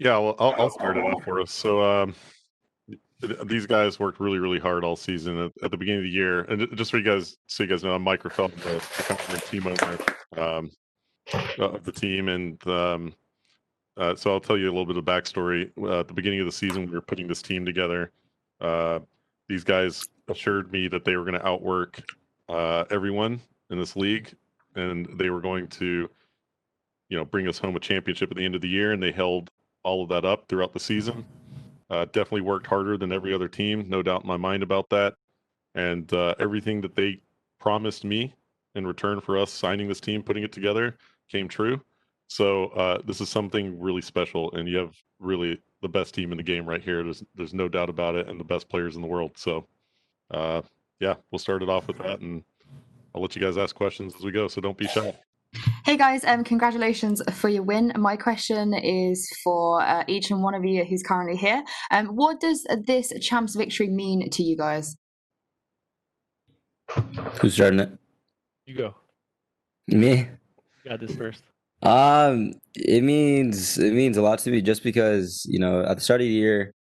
Yeah, well, I'll start it off for us. So, these guys worked really, really hard all season at the beginning of the year. And just so you guys know, I'm Mike Raffel, the founder and team owner of the team. And so I'll tell you a little bit of backstory. At the beginning of the season, we were putting this team together. Uh, these guys assured me that they were going to outwork everyone in this league, and they were going to, bring us home a championship at the end of the year. And they held all of that up throughout the season. Definitely worked harder than every other team, no doubt in my mind about that. And everything that they promised me in return for us signing this team, putting it together, came true. So this is something really special, and you have really the best team in the game right here. There's no doubt about it, and the best players in the world. So yeah, we'll start it off with that, and I'll let you guys ask questions as we go. So don't be shy. Hey guys, congratulations for your win. My question is for each and one of you who's currently here. What does this champs victory mean to you guys? Who's starting it? You go. Me. You got this first. It means a lot to me just because, at the start of the year,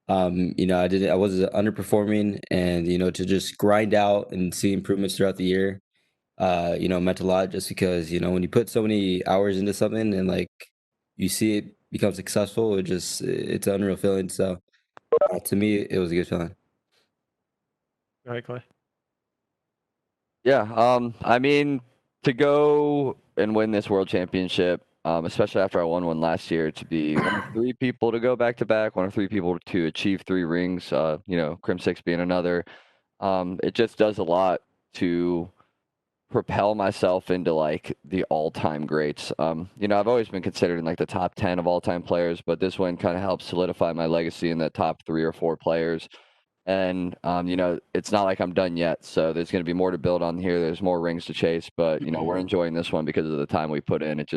I was underperforming, and, to just grind out and see improvements throughout the year, meant a lot just because, when you put so many hours into something and like you see it become successful, it's an unreal feeling. So to me, it was a good feeling. All right, Clay. Yeah, I mean, to go and win this world championship, especially after I won one last year, to be one of 3 people to go back to back, one of 3 people to achieve 3 rings, Crim 6 being another, it just does a lot to propel myself into like the all-time greats. I've always been considered in like the top 10 of all-time players, but this one kind of helps solidify my legacy in the top 3 or 4 players. And, it's not like I'm done yet. So there's going to be more to build on here. There's more rings to chase, but, we're enjoying this one because of the time we put in. It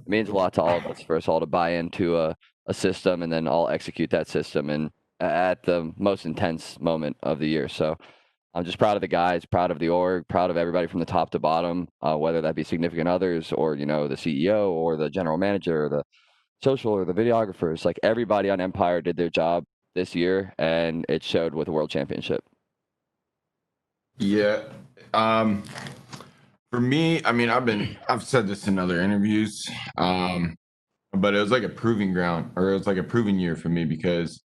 means a lot to all of us for us all to buy into a system and then all execute that system and at the most intense moment of the year. So I'm just proud of the guys, proud of the org, proud of everybody from the top to bottom, whether that be significant others or, the CEO or the general manager or the social or the videographers. Like everybody on Empire did their job this year, and it showed with the World Championship. Yeah. For me, I mean, I've said this in other interviews, but it was like a proving ground, or it was like a proving year for me because,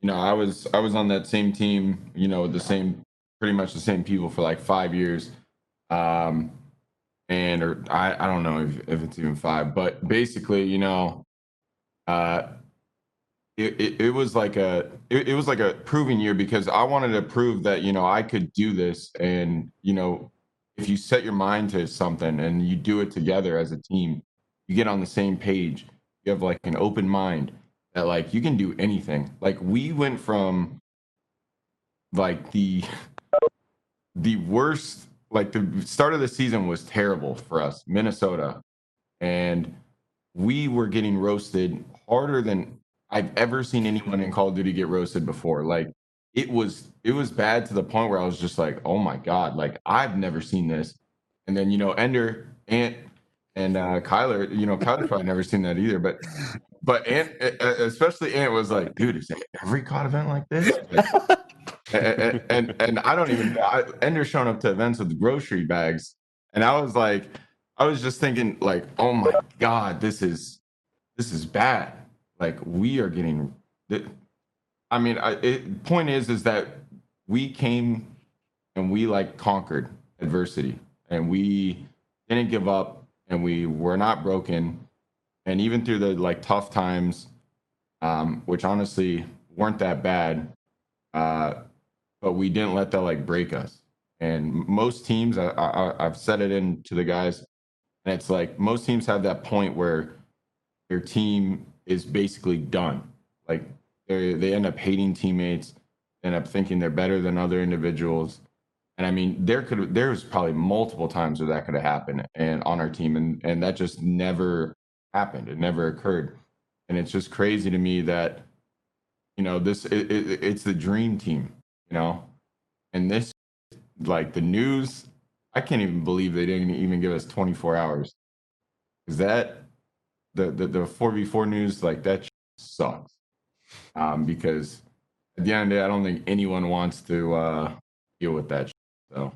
I was on that same team, with pretty much the same people for like 5 years. I don't know if it's even 5, but basically, it was like a proving year because I wanted to prove that I could do this, and if you set your mind to something and you do it together as a team, you get on the same page, you have like an open mind that like you can do anything. Like we went from like the worst, like the start of the season was terrible for us, Minnesota, and we were getting roasted harder than I've ever seen anyone in Call of Duty get roasted before. Like it was bad to the point where I was just like, oh my God, like I've never seen this. And then, Ender, Ant, and Kyler, Kyler's probably never seen that either. But Ant, especially Ant, was like, dude, is every COD event like this? and I don't even Ender's showing up to events with grocery bags. And I was just thinking like, oh my God, this is bad. Like we are getting. I mean, point is that we came and we like conquered adversity, and we didn't give up, and we were not broken, and even through the like tough times, which honestly weren't that bad, but we didn't let that like break us. And most teams, I've said it to the guys, and it's like most teams have that point where their team is basically done. Like they end up hating teammates, end up thinking they're better than other individuals. And I mean, there was probably multiple times where that could have happened and on our team, and that just never happened. It never occurred. And it's just crazy to me that, it's the dream team, and this, like the news, I can't even believe they didn't even give us 24 hours. Is that the 4v4 news, like that sucks. Because at the end of the day, I don't think anyone wants to deal with that. So,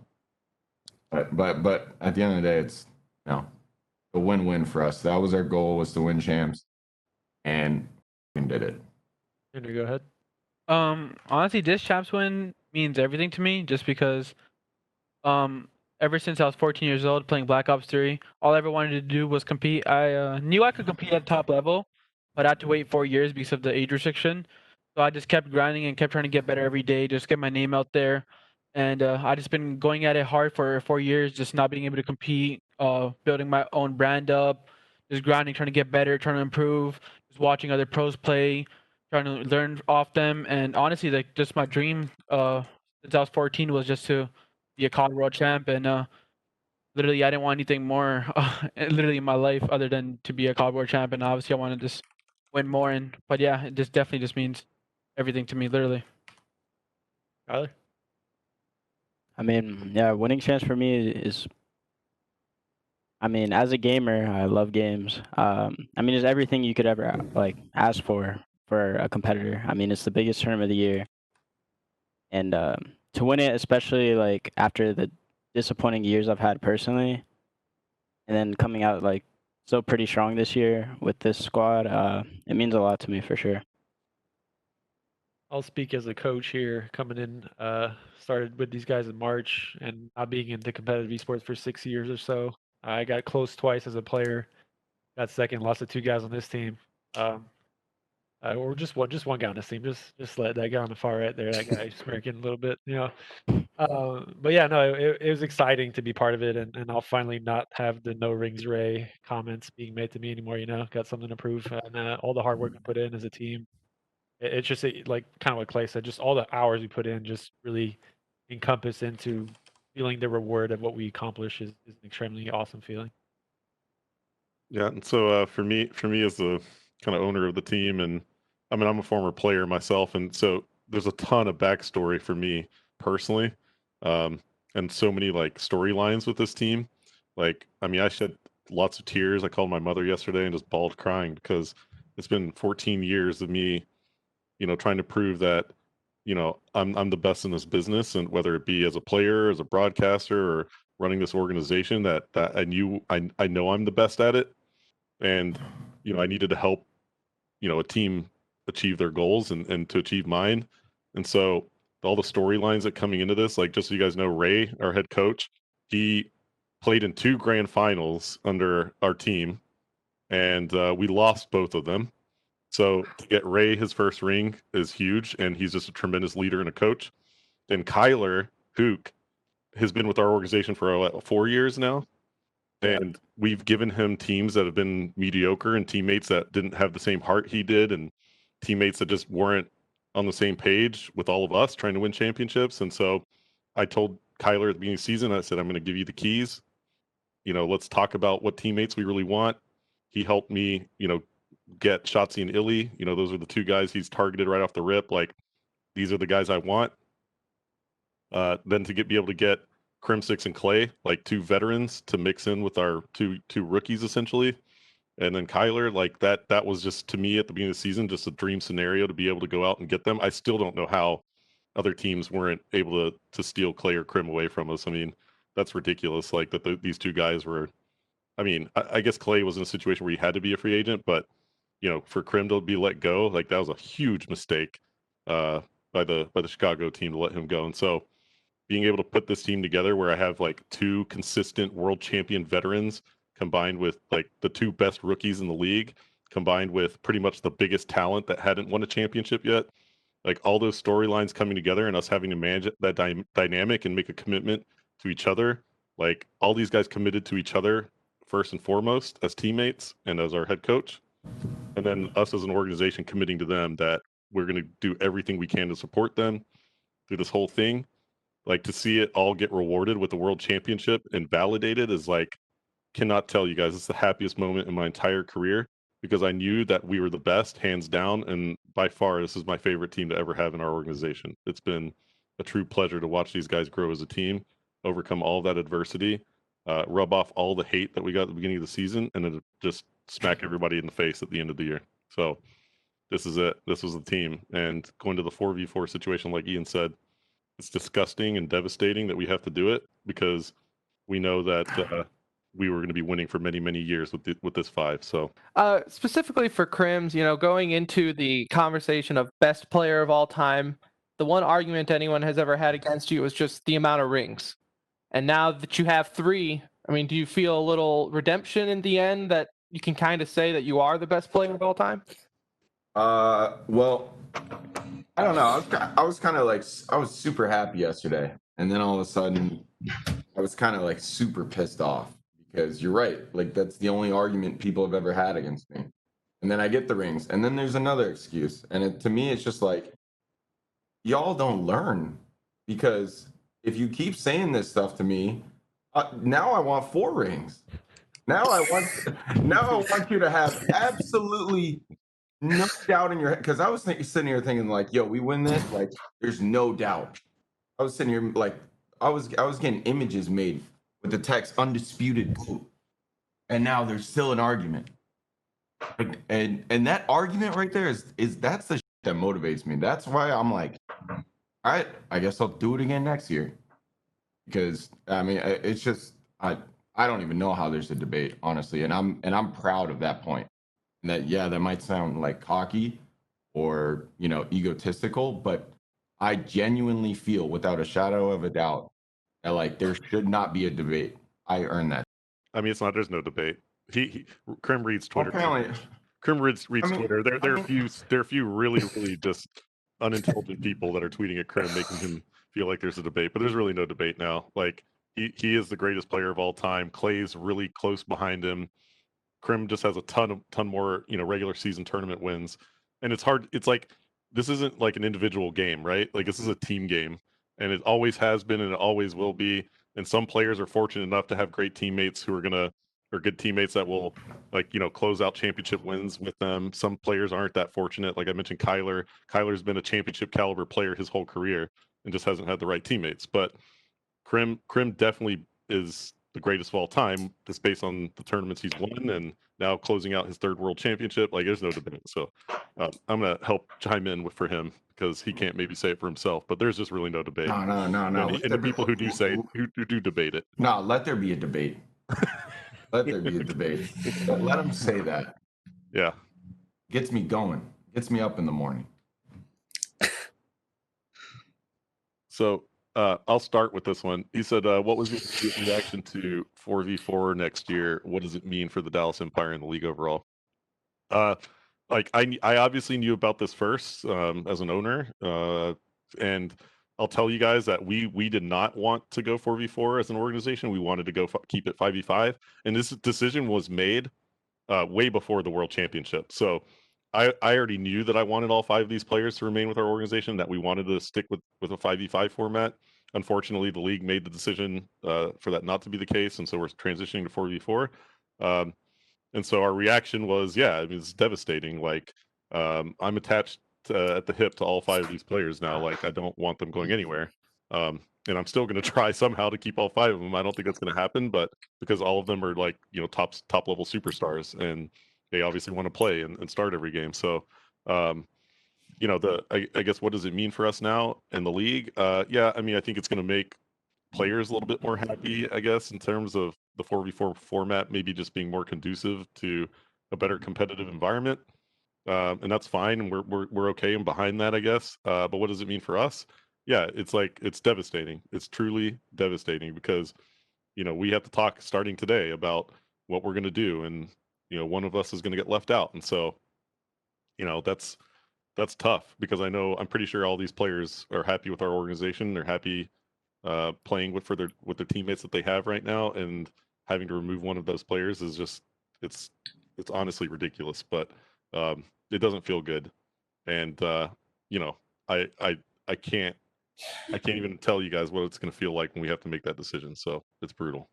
but at the end of the day, it's a win-win for us. That was our goal, was to win champs, and we did it. Andrew, go ahead. Honestly, this champs win means everything to me, just because ever since I was 14 years old playing Black Ops 3, all I ever wanted to do was compete. I knew I could compete at top level, but I had to wait 4 years because of the age restriction. So I just kept grinding and kept trying to get better every day, just get my name out there. And I just been going at it hard for 4 years, just not being able to compete, building my own brand up, just grinding, trying to get better, trying to improve, just watching other pros play, trying to learn off them. And honestly, like, just my dream since I was 14 was just to be a college world champ. And literally, I didn't want anything more literally in my life other than to be a college world champ. And obviously, I want to just win more. But yeah, it just definitely just means everything to me, literally. Tyler? I mean, yeah, winning champs for me is, I mean, as a gamer, I love games. I mean, it's everything you could ever like ask for a competitor. I mean, it's the biggest tournament of the year, and to win it, especially like after the disappointing years I've had personally, and then coming out like so pretty strong this year with this squad, it means a lot to me for sure. I'll speak as a coach here, coming in, started with these guys in March, and not being into competitive esports for 6 years or so. I got close twice as a player, got second, lost to 2 guys on this team. Or just one guy on this team. Just let that guy on the far right there, that guy smirking a little bit, you know. But yeah, no, it was exciting to be part of it, and I'll finally not have the no rings Ray comments being made to me anymore. You know, got something to prove, and all the hard work we put in as a team. It's just like kind of what Clay said, just all the hours we put in, just really encompass into feeling the reward of what we accomplish is an extremely awesome feeling. Yeah, and so for me as the kind of owner of the team, and I mean I'm a former player myself, and so there's a ton of backstory for me personally, and so many like storylines with this team. Like, I mean, I shed lots of tears. I called my mother yesterday and just bawled crying because it's been 14 years of me, trying to prove that, I'm the best in this business, and whether it be as a player, as a broadcaster, or running this organization, that I know I'm the best at it. And I needed to help a team achieve their goals and to achieve mine. And so all the storylines that coming into this, like, just so you guys know, Ray, our head coach, he played in 2 grand finals under our team, and we lost both of them. So to get Ray his first ring is huge, and he's just a tremendous leader and a coach. And Kyler Huke has been with our organization for 4 years now. And we've given him teams that have been mediocre, and teammates that didn't have the same heart he did, and teammates that just weren't on the same page with all of us trying to win championships. And so I told Kyler at the beginning of the season, I said, I'm going to give you the keys. Let's talk about what teammates we really want. He helped me, get Shotzzy and Illey. Those are the 2 guys he's targeted right off the rip. Like, these are the guys I want. Then to be able to get Crim6 and Clay, like 2 veterans to mix in with our two rookies essentially. And then Kyler, like that was just, to me at the beginning of the season, just a dream scenario to be able to go out and get them. I still don't know how other teams weren't able to steal Clay or Crim away from us. I mean, that's ridiculous. Like these 2 guys were, I mean, I guess Clay was in a situation where he had to be a free agent, but for Crim to be let go, like, that was a huge mistake by the Chicago team to let him go. And so being able to put this team together where I have like 2 consistent world champion veterans combined with like the 2 best rookies in the league, combined with pretty much the biggest talent that hadn't won a championship yet, like all those storylines coming together and us having to manage that dynamic and make a commitment to each other. Like, all these guys committed to each other first and foremost as teammates and as our head coach, and then us as an organization committing to them that we're going to do everything we can to support them through this whole thing. Like, to see it all get rewarded with the world championship and validated is like, cannot tell you guys, it's the happiest moment in my entire career, because I knew that we were the best, hands down, and by far this is my favorite team to ever have in our organization. It's been a true pleasure to watch these guys grow as a team, overcome all of that adversity, rub off all the hate that we got at the beginning of the season, and then just smack everybody in the face at the end of the year. So this is it. This was the team. And going to the 4v4 situation, like Ian said, it's disgusting and devastating that we have to do it because we know that we were going to be winning for many, many years with this 5. So specifically for Crims, going into the conversation of best player of all time, the one argument anyone has ever had against you was just the amount of rings. And now that you have 3, I mean, do you feel a little redemption in the end that you can kind of say that you are the best player of all time? Well, I don't know. I was kind of like, I was super happy yesterday, and then all of a sudden, I was kind of like super pissed off because you're right. Like that's the only argument people have ever had against me. And then I get the rings, and then there's another excuse, and to me, it's just like, y'all don't learn, because if you keep saying this stuff to me, now I want 4 rings. Now I want you to have absolutely no doubt in your head, because I was sitting here thinking like, yo, we win this, like there's no doubt. I was sitting here like I was getting images made with the text undisputed GOAT, and now there's still an argument. And that argument right there is that's the shit that motivates me. That's why I'm like, all right, I guess I'll do it again next year. Because I mean, it's just I don't even know how there's a debate, honestly, and I'm proud of that point. And that might sound like cocky or egotistical, but I genuinely feel without a shadow of a doubt that like there should not be a debate. I earned that. I mean, there's no debate. Krim reads Twitter. Apparently, Krim reads Twitter. There I are a few really, really just unintelligent people that are tweeting at Krim, making him feel like there's a debate. But there's really no debate now. Like he is the greatest player of all time. Clay's really close behind him. Krim just has a ton more regular season tournament wins, and it's hard. It's like this isn't like an individual game, right? Like this is a team game, and it always has been, and it always will be. And some players are fortunate enough to have great teammates who are good teammates that will close out championship wins with them. Some players aren't that fortunate. Like I mentioned, Kyler. Kyler's been a championship caliber player his whole career and just hasn't had the right teammates. But Krim definitely is the greatest of all time, just based on the tournaments he's won and now closing out his 3rd world championship. Like there's no debate. So I'm gonna help chime in for him because he can't maybe say it for himself, but there's just really no debate. No. And the people who do say who do debate it. No, let there be a debate. Let there be a debate. Let him say that. Yeah. Gets me going. Gets me up in the morning. So I'll start with this one. He said, what was your reaction to 4v4 next year? What does it mean for the Dallas Empire and the league overall? Like I obviously knew about this first as an owner, and I'll tell you guys that we did not want to go 4v4 as an organization. We wanted to go keep it 5v5, and this decision was made way before the World Championship. So I already knew that I wanted all 5 of these players to remain with our organization, that we wanted to stick with a 5v5 format. Unfortunately, the league made the decision for that not to be the case, and so we're transitioning to 4v4. And so our reaction was, yeah, I mean, it's devastating. Like, I'm attached at the hip to all 5 of these players now. Like, I don't want them going anywhere. And I'm still going to try somehow to keep all 5 of them. I don't think that's going to happen, but because all of them are like, top level superstars, and they obviously want to play and start every game. So, I guess what does it mean for us now in the league? Yeah, I mean, I think it's going to make players a little bit more happy, I guess, in terms of the 4v4 format, maybe just being more conducive to a better competitive environment. And that's fine. And we're okay and behind that, I guess. But what does it mean for us? Yeah, it's devastating. It's truly devastating because, we have to talk starting today about what we're going to do. And, one of us is going to get left out. And so, that's tough because I'm pretty sure all these players are happy with our organization. They're happy playing with their teammates that they have right now, and having to remove one of those players is just it's honestly ridiculous. But it doesn't feel good, and I can't even tell you guys what it's going to feel like when we have to make that decision. So it's brutal.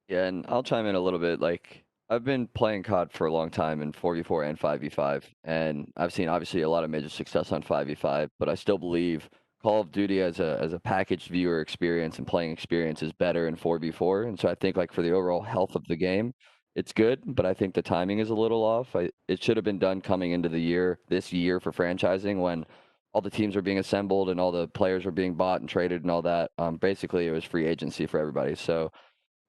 Yeah, and I'll chime in a little bit. Like, I've been playing COD for a long time in 4v4 and 5v5, and I've seen obviously a lot of major success on 5v5, but I still believe Call of Duty as a packaged viewer experience and playing experience is better in 4v4. And so I think, like, for the overall health of the game, it's good, but I think the timing is a little off. It should have been done coming into this year for franchising when all the teams were being assembled and all the players were being bought and traded and all that. Basically, it was free agency for everybody. So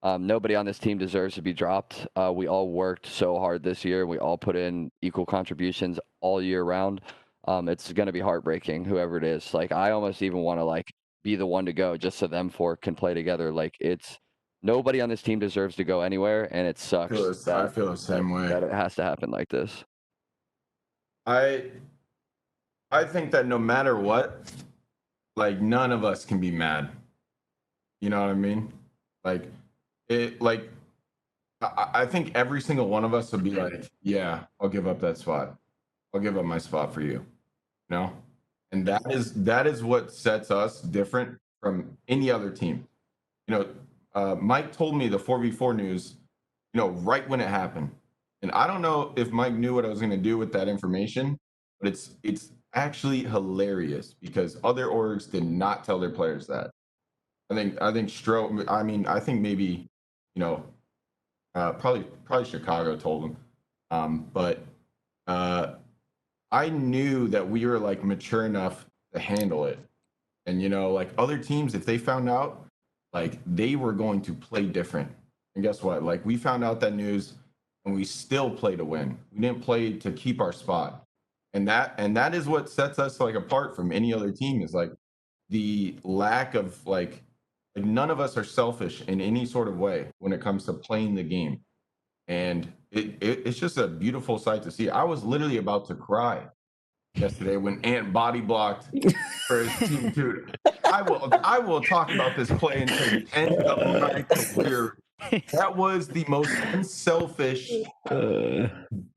nobody on this team deserves to be dropped. We all worked so hard this year. We all put in equal contributions all year round. It's going to be heartbreaking, whoever it is. Like, I almost even want to like be the one to go just so them four can play together. Like, it's nobody on this team deserves to go anywhere, and it sucks. I feel the same way. That it has to happen like this. I think that no matter what, like, none of us can be mad. You know what I mean? Like, I think every single one of us would be like, yeah, I'll give up that spot. I'll give up my spot for you. You know? And that is what sets us different from any other team. You know, Mike told me the 4v4 news, you know, right when it happened. And I don't know if Mike knew what I was going to do with that information, but it's actually hilarious because other orgs did not tell their players that. I think I think maybe, you know, probably Chicago told them. But I knew that we were like mature enough to handle it. And, you know, like other teams, if they found out, like they were going to play different. And guess what? Like we found out that news and we still play to win. We didn't play to keep our spot. And that is what sets us like apart from any other team is like the lack of like none of us are selfish in any sort of way when it comes to playing the game. And it's just a beautiful sight to see. I was literally about to cry yesterday when Ant body blocked for his team. Dude, I will talk about this play until the end of my career. That was the most unselfish,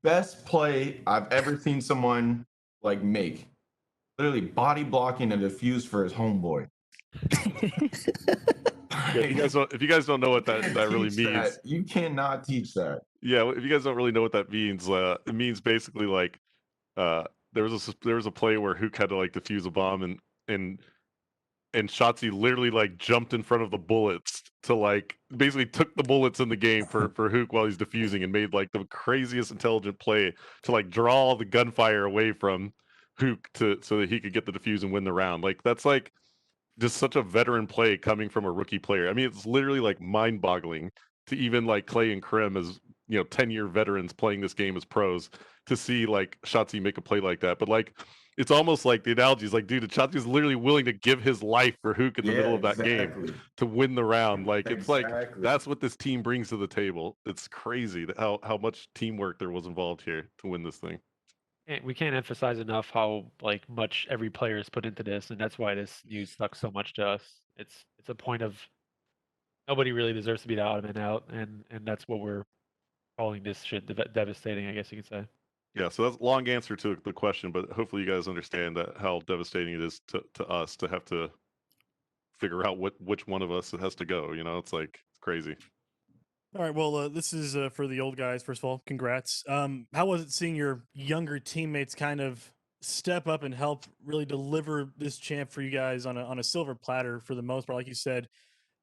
best play I've ever seen someone like make. Literally body blocking a defuse for his homeboy. If you guys don't know what that really means, you cannot teach that. Yeah, if you guys don't really know what that means, it means basically like there was a play where Huke had to like defuse a bomb and Shotzzy literally like jumped in front of the bullets to like basically took the bullets in the game for Huke while he's defusing and made like the craziest intelligent play to like draw the gunfire away from Huke so that he could get the defuse and win the round. Like that's like just such a veteran play coming from a rookie player. I mean, it's literally like mind-boggling to even like Clay and Krim as 10-year veterans playing this game as pros to see like Shotzzy make a play like that. But like it's almost like the analogy is like, dude, Shotzzy's literally willing to give his life for Huke in the middle of that game to win the round. Like it's like that's what this team brings to the table. It's crazy how much teamwork there was involved here to win this thing. We can't emphasize enough how like much every player has put into this, and that's why this news stuck so much to us. It's a point of nobody really deserves to be the odd man out, and that's what we're calling this shit devastating, I guess you could say. Yeah, so that's a long answer to the question, but hopefully you guys understand that how devastating it is to us to have to figure out which one of us it has to go. It's like it's crazy. All right, well, this is for the old guys. First of all, congrats. How was it seeing your younger teammates kind of step up and help really deliver this champ for you guys on a silver platter for the most part? Like you said,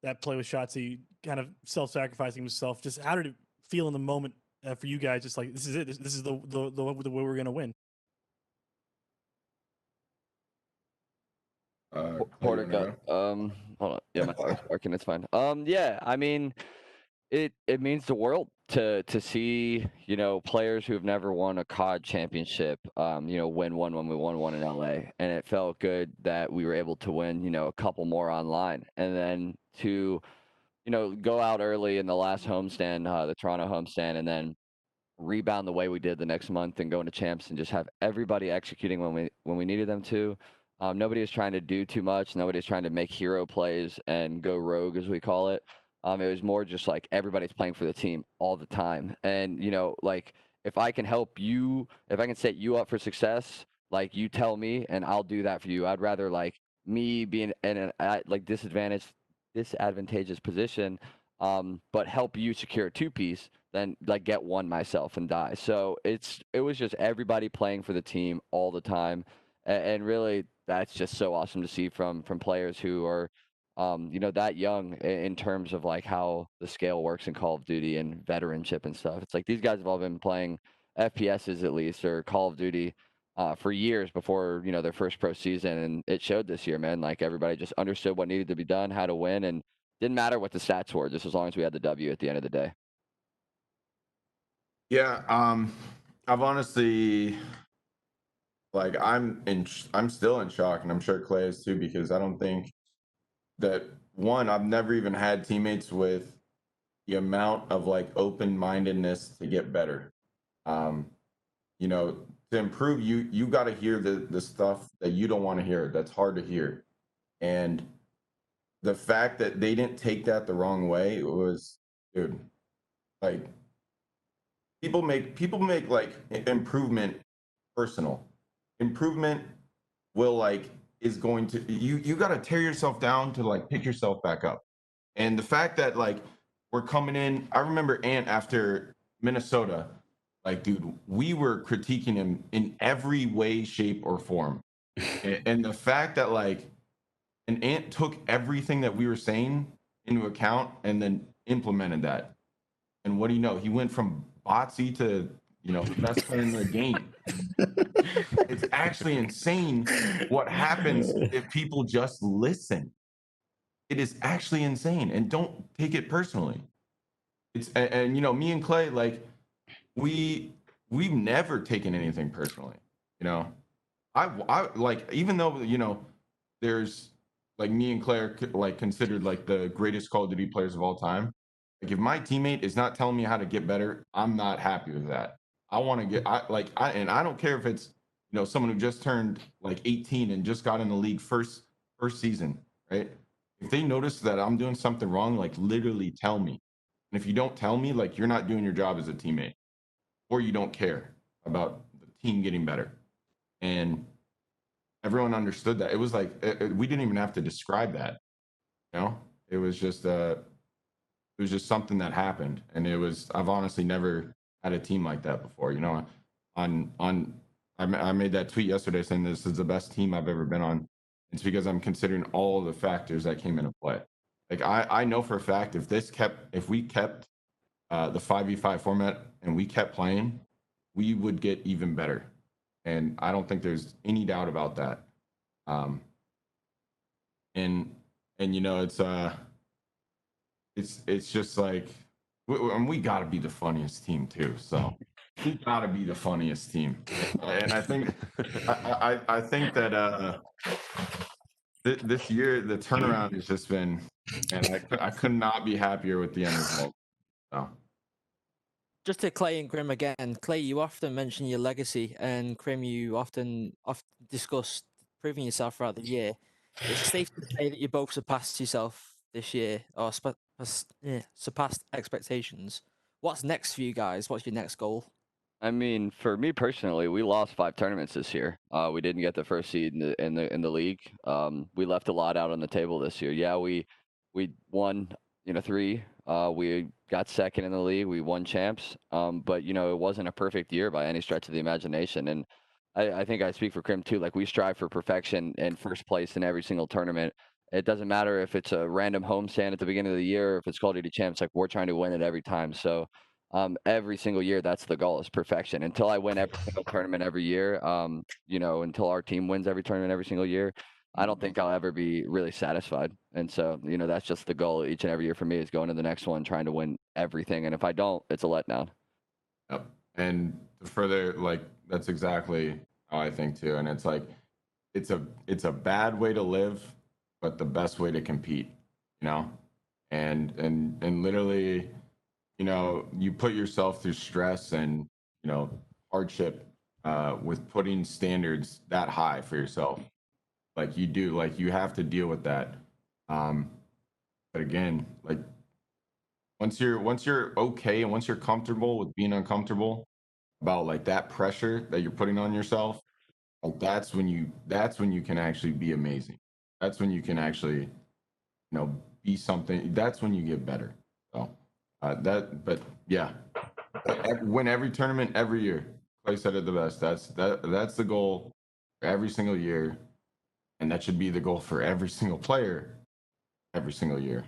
that play with Shotzzy, kind of self-sacrificing himself. Just how did it feel in the moment for you guys? Just like this is it. This is the way we're gonna win. Porter got, hold on. Yeah, my car's working. It's fine. Yeah, I mean, it means the world to see, players who have never won a COD championship, win one when we won one in LA. And it felt good that we were able to win, a couple more online. And then to, go out early in the last homestand, the Toronto homestand, and then rebound the way we did the next month and go into champs and just have everybody executing when we needed them to. Nobody was trying to do too much. Nobody was trying to make hero plays and go rogue, as we call it. It was more just like everybody's playing for the team all the time. And, like if I can help you, if I can set you up for success, like you tell me and I'll do that for you. I'd rather like me being in a like disadvantageous position, but help you secure a two-piece than like get one myself and die. So it was just everybody playing for the team all the time. And really, that's just so awesome to see from players who are that young in terms of like how the scale works in Call of Duty and veteranship and stuff. It's like these guys have all been playing FPSs at least or Call of Duty for years before, their first pro season. And it showed this year, man. Like everybody just understood what needed to be done, how to win, and didn't matter what the stats were, just as long as we had the W at the end of the day. Yeah, I've honestly, like, I'm still in shock, and I'm sure Clay is too, because I don't think that, one, I've never even had teammates with the amount of like open-mindedness to get better. To improve, you got to hear the stuff that you don't want to hear, that's hard to hear. And the fact that they didn't take that the wrong way, it was, dude, like, people make like improvement personal. Improvement will like is going to you got to tear yourself down to like pick yourself back up. And the fact that like we're coming in, I remember Ant after Minnesota, like, dude, we were critiquing him in every way, shape, or form. And the fact that like an Ant took everything that we were saying into account and then implemented that. And what do you know? He went from Botsy to, the best player in the game. It's actually insane what happens if people just listen. It is actually insane, and don't take it personally. And me and Clay, like, we've never taken anything personally. I like, even though there's like, me and Clay are like considered like the greatest Call of Duty players of all time. Like, if my teammate is not telling me how to get better, I'm not happy with that. I want to and I don't care if it's, someone who just turned like 18 and just got in the league first season, right? If they notice that I'm doing something wrong, like, literally tell me. And if you don't tell me, like, you're not doing your job as a teammate, or you don't care about the team getting better. And everyone understood that. It was like, we didn't even have to describe that. It was just something that happened, and I've honestly never had a team like that before. I made that tweet yesterday saying this is the best team I've ever been on. It's because I'm considering all the factors that came into play. Like, I know for a fact if we kept the 5v5 format and we kept playing, we would get even better. And I don't think there's any doubt about that. It's just like, we got to be the funniest team too. So we got to be the funniest team. And I think I think that this year the turnaround has just been, and I could not be happier with the end result. So. Just to Clay and Grim again. Clay, you often mention your legacy, and Grim, you often discuss proving yourself throughout the year. It's safe to say that you both surpassed yourself this year, or surpassed expectations. What's next for you guys? What's your next goal? I mean, for me personally, we lost 5 tournaments this year. We didn't get the first seed in the league. We left a lot out on the table this year. Yeah, we won 3. We got second in the league. We won champs. But it wasn't a perfect year by any stretch of the imagination. And I think I speak for Krim too. Like, we strive for perfection and first place in every single tournament. It doesn't matter if it's a random homestand at the beginning of the year, or if it's Call of Duty champs. Like, we're trying to win it every time. So every single year, that's the goal, is perfection. Until I win every single tournament every year, until our team wins every tournament every single year, I don't think I'll ever be really satisfied. And so, that's just the goal each and every year for me, is going to the next one, trying to win everything. And if I don't, it's a letdown. Yep. And further, like, that's exactly how I think too. And it's like, it's a bad way to live, but the best way to compete, and literally, you put yourself through stress and, hardship with putting standards that high for yourself. Like, you have to deal with that. But again, like, once you're okay and once you're comfortable with being uncomfortable about like that pressure that you're putting on yourself, like, that's when you can actually be amazing. That's when you can actually, be something. That's when you get better. So but yeah, win every tournament every year. Clay said it the best. That's the goal for every single year, and that should be the goal for every single player every single year.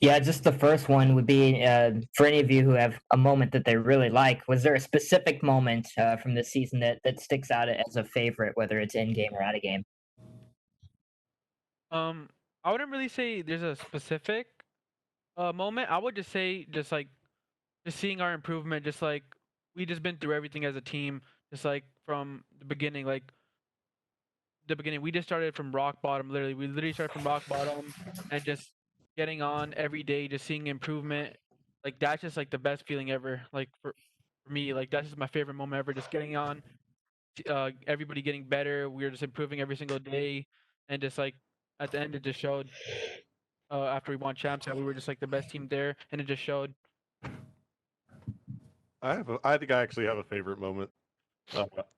Yeah, just the first one would be for any of you who have a moment that they really like. Was there a specific moment from this season that sticks out as a favorite, whether it's in game or out of game? I wouldn't really say there's a specific moment. I would just say just seeing our improvement, just like we just been through everything as a team, just like from the beginning, we just started from rock bottom. Literally, we literally started from rock bottom, and just getting on every day, just seeing improvement. Like that's just like the best feeling ever. Like for me, like that's just my favorite moment ever. Just getting on, everybody getting better. We were just improving every single day, and just like at the end, it just showed. After we won champs, that we were just like the best team there, and it just showed. I think I actually have a favorite moment.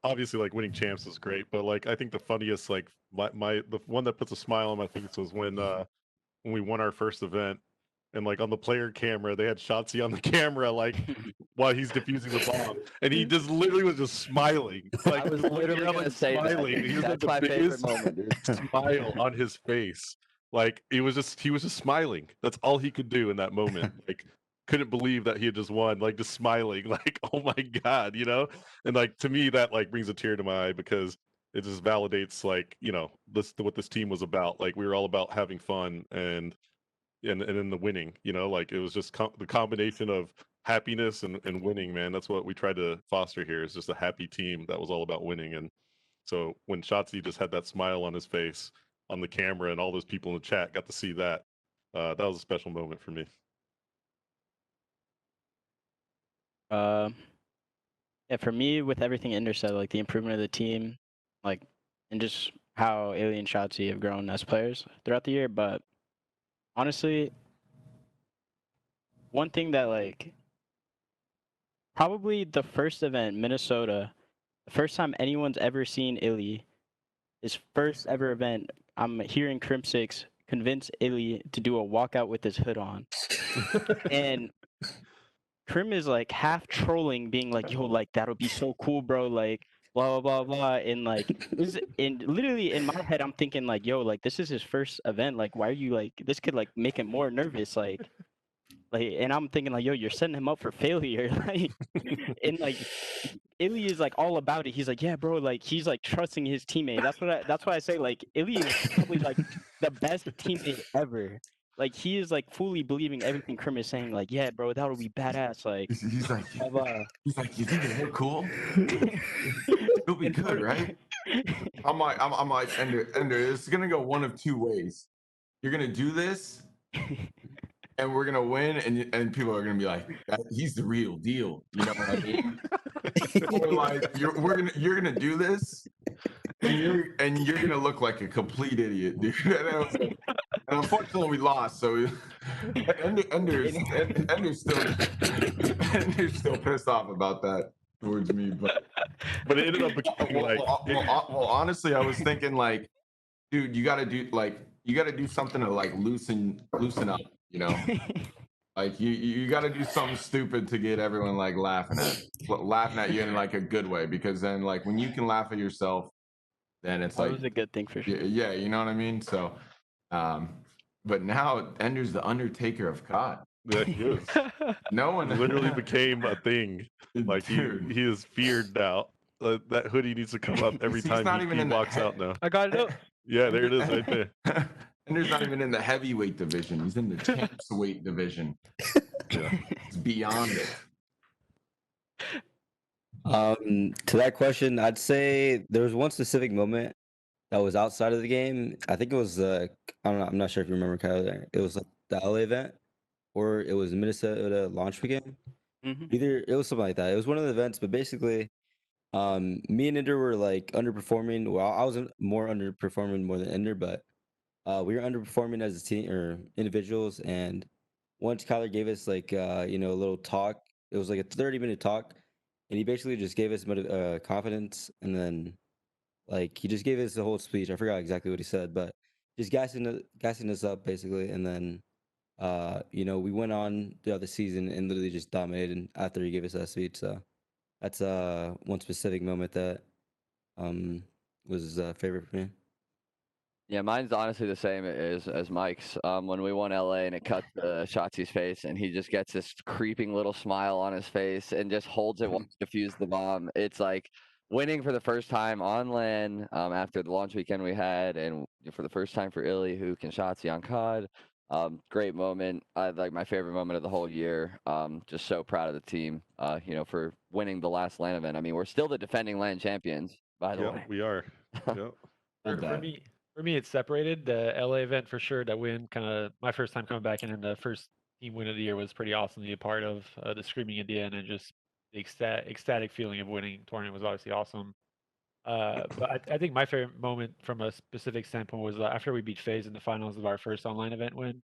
Obviously, like winning champs is great, but like I think the funniest, like the one that puts a smile on my face was when we won our first event, and like on the player camera they had Shotzzy on the camera like while he's defusing the bomb, and he just literally was just smiling. Like I was literally like, gonna say smiling. that. He was That's the my favorite biggest moment, dude. smile on his face. Like he was just smiling. That's all he could do in that moment. Like couldn't believe that he had just won. Like just smiling. Like oh my god, you know. And like to me that like brings a tear to my eye because it just validates like this what this team was about. Like we were all about having fun and in the winning. Like it was just the combination of happiness and winning. Man, that's what we tried to foster here. Is just a happy team that was all about winning. And so when Shotzzy just had that smile on his face on the camera and all those people in the chat got to see that, that was a special moment for me. Yeah, for me, with everything Ender said, like the improvement of the team, like, and just how Illey and Shotzzy have grown as players throughout the year. But honestly, one thing that like probably the first event, Minnesota, the first time anyone's ever seen Illey, his first ever event, I'm hearing Crim6 convince Illey to do a walkout with his hood on. And Crim is like half trolling, being like, yo, like that'll be so cool, bro. Like, blah blah blah blah. And like and literally in my head I'm thinking like, yo, like this is his first event. Like, why are you like this could like make him more nervous? Like and I'm thinking like, yo, you're setting him up for failure. Like and like Illey is like all about it. He's like, yeah, bro, like he's like trusting his teammate. That's why I say like Illey is probably like the best teammate ever. Like he is like fully believing everything Crim is saying. Like, yeah, bro, that would be badass. Like He's like, blah, you think it look cool? It'll be good, right? I'm like, Ender, it's gonna go one of two ways. You're gonna do this, and we're gonna win, and people are gonna be like, he's the real deal. You know what I mean? Or like, you're gonna do this, and you're gonna look like a complete idiot, dude. And unfortunately, we lost. So Ender's still pissed off about that towards me. But it ended up becoming well, honestly, I was thinking like, dude, you got to do something to like loosen up. Like you got to do something stupid to get everyone like laughing at you in like a good way, because then like when you can laugh at yourself, then it's that like was a good thing for sure. yeah, you know what I mean. So, but now Ender's the Undertaker of COD. Yeah, he is. No one literally became a thing. Like he is feared now. That hoodie needs to come up every time he walks out now. I got it up. Yeah, there it is right there. Ender's not even in the heavyweight division. He's in the champs weight division. Yeah, it's beyond it. To that question, I'd say there was one specific moment that was outside of the game. I think it was I don't know, I'm not sure if you remember, Kyler. It was like the LA event, or it was the Minnesota launch weekend. Either it was something like that. It was one of the events, but basically, me and Ender were like underperforming. Well, I was more underperforming more than Ender, but we were underperforming as a team or individuals. And once Kyler gave us like a little talk, it was like a 30-minute talk, and he basically just gave us confidence, and then like he just gave us the whole speech. I forgot exactly what he said, but just gassing us up basically. And then we went on the other season and literally just dominated after he gave us that speech. So that's one specific moment that was favorite for me. Yeah, mine's honestly the same as Mike's. When we won LA and it cut to Shotzi's face, and he just gets this creeping little smile on his face and just holds it while he defused the bomb. It's like winning for the first time on LAN after the launch weekend we had, and for the first time for Illey, Huke, and Shotzzy on COD. Great moment. Like my favorite moment of the whole year. Just so proud of the team. For winning the last LAN event. I mean, we're still the defending LAN champions, by the Yeah, way. we are. Yep. For me, it's separated. The LA event for sure. That win, kind of my first time coming back in, and the first team win of the year was pretty awesome to be a part of. The screaming at the end and just the ecstatic feeling of winning tournament was obviously awesome. But I think my favorite moment from a specific standpoint was after we beat FaZe in the finals of our first online event win.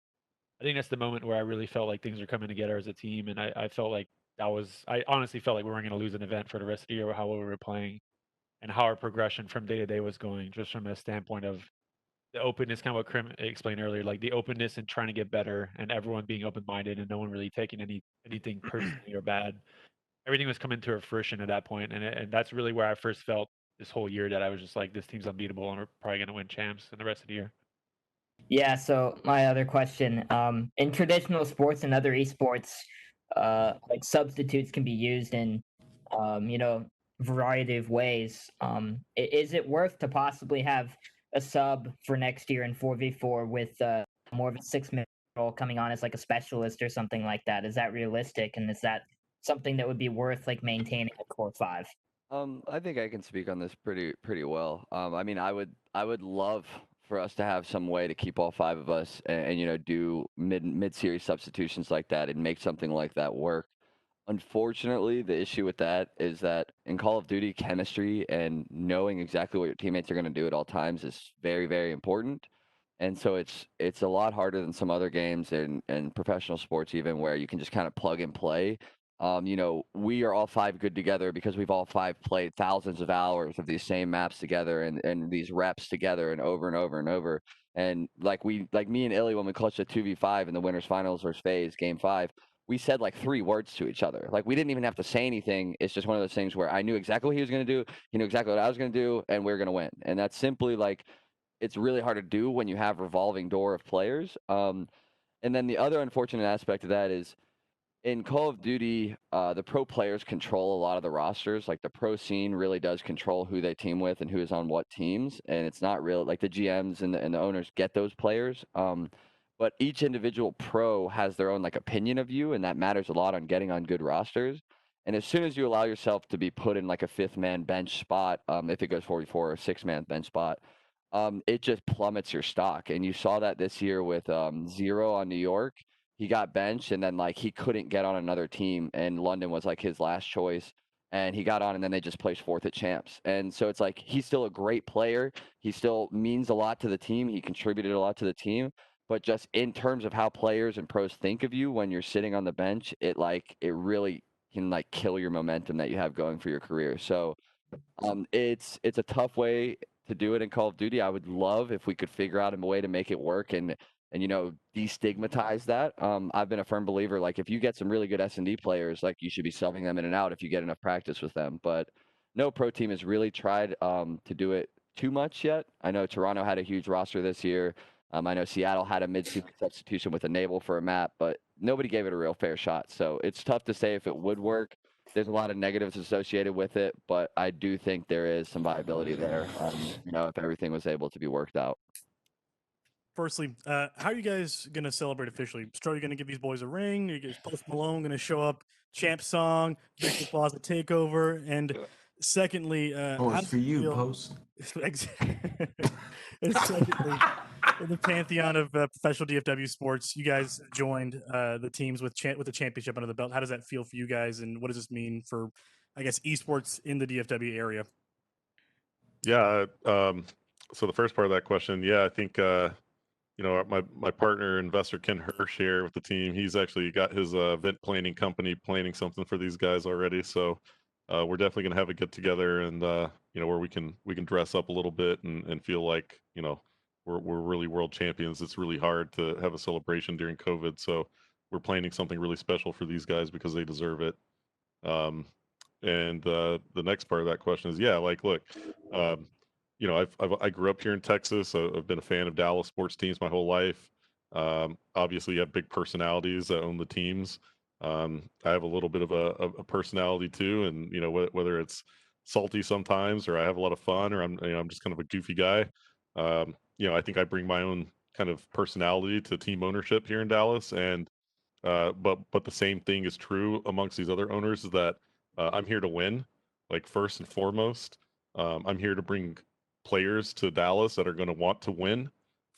I think that's the moment where I really felt like things were coming together as a team, and I felt like I honestly felt like we weren't going to lose an event for the rest of the year with how well we were playing and how our progression from day to day was going, just from a standpoint of the openness, kind of what Krim explained earlier, like the openness and trying to get better, and everyone being open minded, and no one really taking anything personally or bad. Everything was coming to a fruition at that point, and that's really where I first felt this whole year that I was just like, this team's unbeatable, and we're probably going to win champs in the rest of the year. Yeah, so my other question, in traditional sports and other esports, like substitutes can be used in, variety of ways. Is it worth to possibly have a sub for next year in 4v4 with more of a 6-minute role coming on as like a specialist or something like that? Is that realistic, and is that something that would be worth like maintaining a core 5? I think I can speak on this pretty well. I mean, I would love for us to have some way to keep all 5 of us and do mid-series substitutions like that and make something like that work. Unfortunately, the issue with that is that in Call of Duty, chemistry and knowing exactly what your teammates are going to do at all times is very, very important. And so it's a lot harder than some other games and professional sports even, where you can just kind of plug and play. We are all 5 good together because we've all 5 played thousands of hours of these same maps together and these reps together and over and over and over. And like me and Illey, when we clutched a 2v5 in the winners finals versus FaZe game 5, we said like 3 words to each other. Like we didn't even have to say anything. It's just one of those things where I knew exactly what he was going to do. He knew exactly what I was going to do, and we are going to win. And that's simply like, it's really hard to do when you have revolving door of players. And then the other unfortunate aspect of that is in Call of Duty, the pro players control a lot of the rosters. Like the pro scene really does control who they team with and who is on what teams. And it's not real, like the GMs and the owners get those players. But each individual pro has their own like opinion of you, and that matters a lot on getting on good rosters. And as soon as you allow yourself to be put in like a 5th-man bench spot, if it goes 44 or 6-man bench spot, it just plummets your stock. And you saw that this year with Zero on New York. He got benched, and then like he couldn't get on another team, and London was like his last choice. And he got on, and then they just placed 4th at champs. And so it's like he's still a great player. He still means a lot to the team. He contributed a lot to the team. But just in terms of how players and pros think of you when you're sitting on the bench, it really can like kill your momentum that you have going for your career. So it's a tough way to do it in Call of Duty. I would love if we could figure out a way to make it work and destigmatize that. I've been a firm believer, like if you get some really good S&D players, like you should be subbing them in and out if you get enough practice with them. But no pro team has really tried to do it too much yet. I know Toronto had a huge roster this year. I know Seattle had a mid-season substitution with Enable for a map, but nobody gave it a real fair shot. So it's tough to say if it would work. There's a lot of negatives associated with it, but I do think there is some viability there, if everything was able to be worked out. Firstly, how are you guys going to celebrate officially? Stroh, you going to give these boys a ring? Are you guys Post Malone going to show up? Champ song, Victor Plaza takeover, and secondly, how it's for you, feel... Post. And secondly, in the pantheon of professional DFW sports, you guys joined the teams with the championship under the belt. How does that feel for you guys, and what does this mean for, I guess, esports in the DFW area? Yeah. So the first part of that question, yeah, I think my partner investor Ken Hirsch here with the team. He's actually got his event planning company planning something for these guys already. So we're definitely gonna have a get together and where we can dress up a little bit and feel like we're really world champions. It's really hard to have a celebration during COVID, so we're planning something really special for these guys because they deserve it. And the next part of that question is, yeah, like look, you know, I grew up here in Texas. I've been a fan of Dallas sports teams my whole life. Obviously, you have big personalities that own the teams. I have a little bit of a personality too, and you know, whether it's salty sometimes, or I have a lot of fun, or I'm just kind of a goofy guy. You know, I think I bring my own kind of personality to team ownership here in Dallas, and but the same thing is true amongst these other owners, is that I'm here to win, like first and foremost. I'm here to bring players to Dallas that are going to want to win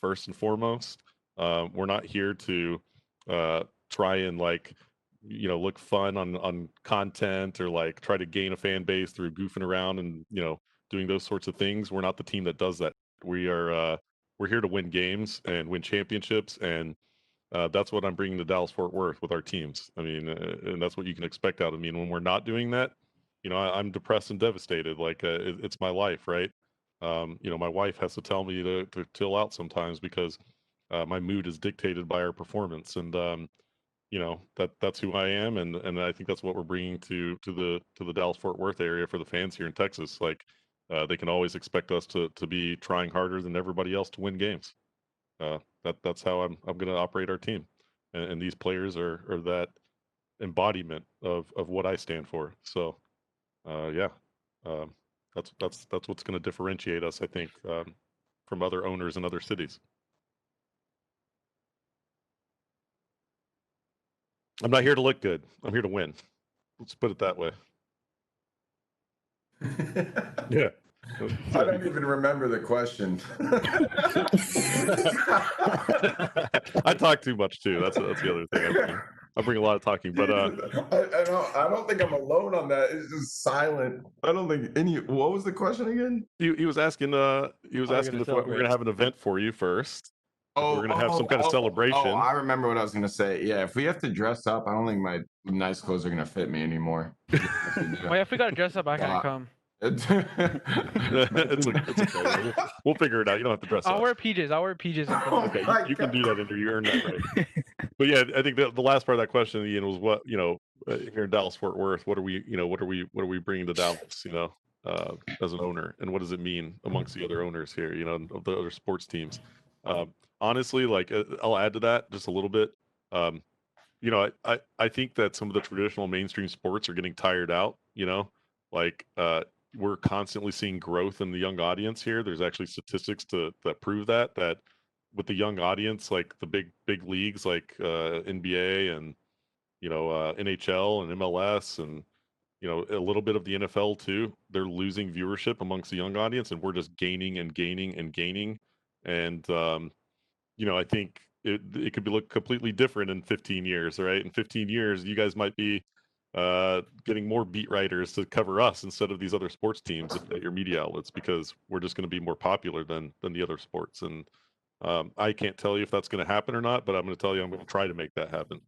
first and foremost. We're not here to try and like, you know, look fun on content, or like try to gain a fan base through goofing around and, you know, doing those sorts of things. We're not the team that does that. We're here to win games and win championships, and that's what I'm bringing to Dallas Fort Worth with our teams. I mean, and that's what you can expect out of me. And when we're not doing that, you know, I'm depressed and devastated. Like it's my life, right? You know, my wife has to tell me to chill out sometimes, because my mood is dictated by our performance. And you know, that's who I am, and I think that's what we're bringing to the Dallas Fort Worth area for the fans here in Texas. Like they can always expect us to be trying harder than everybody else to win games. That's how I'm going to operate our team, and these players are that embodiment of what I stand for. So yeah, that's what's going to differentiate us, I think, from other owners in other cities. I'm not here to look good. I'm here to win. Let's put it that way. Yeah. I don't even remember the question. I talk too much too. That's the other thing. I bring a lot of talking, but I don't think I'm alone on that. It's just silent. I don't think any. What was the question again? He was asking. He was asking if we're going to have an event for you first. We're going to have some kind of celebration. Oh, I remember what I was going to say. Yeah, if we have to dress up, I don't think my nice clothes are going to fit me anymore. Well, if we got to dress up, I can't come. it's okay. We'll figure it out. You don't have to dress up. I'll wear PJs. Okay, you can do that, Andrew. You earned that right. But yeah, I think the last part of that question, Ian, was what, you know, here in Dallas Fort Worth, what are we bringing to Dallas, you know, as an owner, and what does it mean amongst the other owners here, you know, of the other sports teams? Honestly, like I'll add to that just a little bit. You know, I think that some of the traditional mainstream sports are getting tired out, you know, like we're constantly seeing growth in the young audience here. There's actually statistics that prove that with the young audience, like the big leagues like NBA and, you know, NHL and MLS, and, you know, a little bit of the NFL too, they're losing viewership amongst the young audience, and we're just gaining and gaining and gaining. And you know, I think it could look completely different in 15 years, right? In 15 years, you guys might be getting more beat writers to cover us instead of these other sports teams at your media outlets, because we're just going to be more popular than the other sports. And I can't tell you if that's going to happen or not, but I'm going to tell you I'm going to try to make that happen.